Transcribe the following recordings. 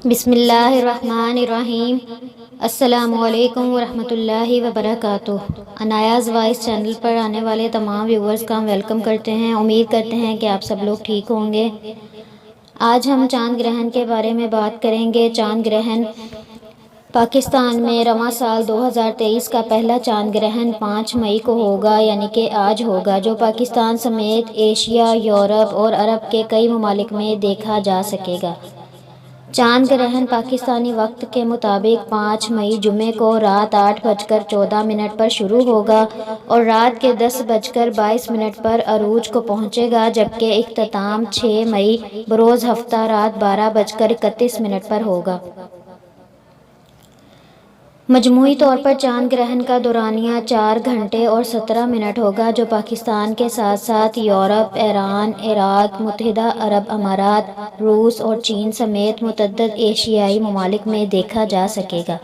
بسم اللہ الرحمن الرحیم۔ السلام علیکم ورحمۃ اللہ وبرکاتہ۔ عنایاز وائس چینل پر آنے والے تمام ویورز کا ہم ویلکم کرتے ہیں۔ امید کرتے ہیں کہ آپ سب لوگ ٹھیک ہوں گے۔ آج ہم چاند گرہن کے بارے میں بات کریں گے۔ چاند گرہن پاکستان میں رواں سال 2023 کا پہلا چاند گرہن 5 مئی کو ہوگا، یعنی کہ آج ہوگا، جو پاکستان سمیت ایشیا، یورپ اور عرب کے کئی ممالک میں دیکھا جا سکے گا۔ چاند گرہن پاکستانی وقت کے مطابق 5 مئی جمعے کو رات 8:14 پر شروع ہوگا اور رات کے 10:22 پر عروج کو پہنچے گا، جبکہ اختتام 6 مئی بروز ہفتہ رات 12:31 پر ہوگا۔ مجموعی طور پر چاند گرہن کا دورانیہ 4 گھنٹے اور 17 منٹ ہوگا، جو پاکستان کے ساتھ ساتھ یورپ، ایران، عراق، متحدہ عرب امارات، روس اور چین سمیت متعدد ایشیائی ممالک میں دیکھا جا سکے گا۔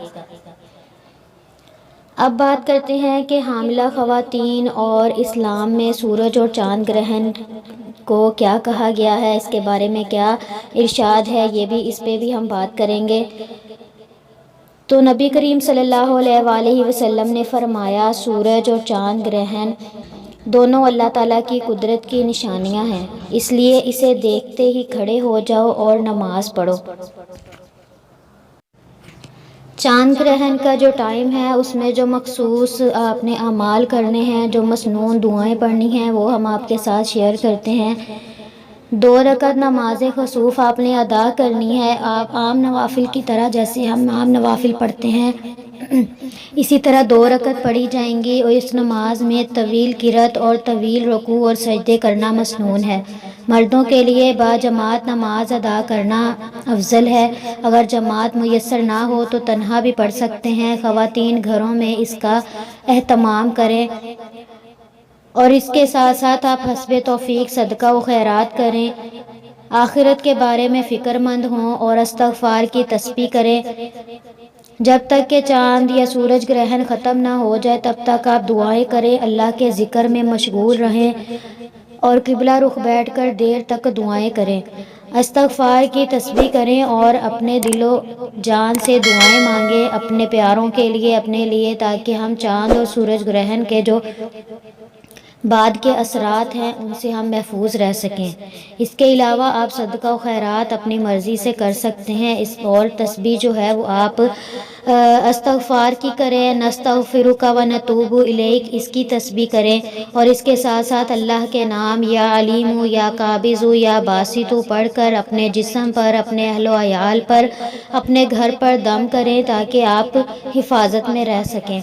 اب بات کرتے ہیں کہ حاملہ خواتین اور اسلام میں سورج اور چاند گرہن کو کیا کہا گیا ہے، اس کے بارے میں کیا ارشاد ہے، اس پہ بھی ہم بات کریں گے۔ تو نبی کریم صلی اللہ علیہ وآلہ وسلم نے فرمایا، سورج اور چاند گرہن دونوں اللہ تعالیٰ کی قدرت کی نشانیاں ہیں، اس لیے اسے دیکھتے ہی کھڑے ہو جاؤ اور نماز پڑھو۔ چاند گرہن کا جو ٹائم ہے، اس میں جو مخصوص اپنے اعمال کرنے ہیں، جو مسنون دعائیں پڑھنی ہیں، وہ ہم آپ کے ساتھ شیئر کرتے ہیں۔ 2 رکعت نماز خسوف آپ نے ادا کرنی ہے۔ آپ عام نوافل کی طرح، جیسے ہم عام نوافل پڑھتے ہیں، اسی طرح 2 رکعت پڑھی جائیں گی، اور اس نماز میں طویل قرات اور طویل رکوع اور سجدے کرنا مسنون ہے۔ مردوں کے لیے باجماعت نماز ادا کرنا افضل ہے۔ اگر جماعت میسر نہ ہو تو تنہا بھی پڑھ سکتے ہیں۔ خواتین گھروں میں اس کا اہتمام کریں اور اس کے ساتھ ساتھ آپ حسب توفیق صدقہ و خیرات کریں، آخرت کے بارے میں فکر مند ہوں اور استغفار کی تسبیح کریں۔ جب تک کہ چاند یا سورج گرہن ختم نہ ہو جائے، تب تک آپ دعائیں کریں، اللہ کے ذکر میں مشغول رہیں اور قبلہ رخ بیٹھ کر دیر تک دعائیں کریں، استغفار کی تسبیح کریں اور اپنے دل و جان سے دعائیں مانگیں اپنے پیاروں کے لیے، اپنے لیے، تاکہ ہم چاند اور سورج گرہن کے جو بعد کے اثرات ہیں ان سے ہم محفوظ رہ سکیں۔ اس کے علاوہ آپ صدقہ و خیرات اپنی مرضی سے کر سکتے ہیں، اور تسبیح جو ہے وہ آپ استغفار کی کریں، نستغفرک و نتوب الیک، اس کی تسبیح کریں، اور اس کے ساتھ ساتھ اللہ کے نام یا علیم یا قابض یا باسط پڑھ کر اپنے جسم پر، اپنے اہل و عیال پر، اپنے گھر پر دم کریں تاکہ آپ حفاظت میں رہ سکیں۔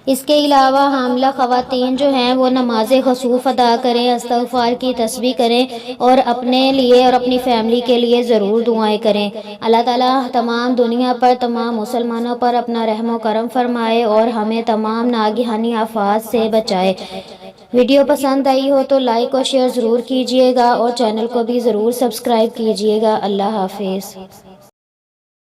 اس کے علاوہ حاملہ خواتین جو ہیں وہ نماز خسوف ادا کریں، استغفار کی تسبیح کریں اور اپنے لیے اور اپنی فیملی کے لیے ضرور دعائیں کریں۔ اللہ تعالیٰ تمام دنیا پر، تمام مسلمانوں پر اپنا رحم و کرم فرمائے اور ہمیں تمام ناگہانی آفات سے بچائے۔ ویڈیو پسند آئی ہو تو لائک اور شیئر ضرور کیجیے گا اور چینل کو بھی ضرور سبسکرائب کیجیے گا۔ اللہ حافظ۔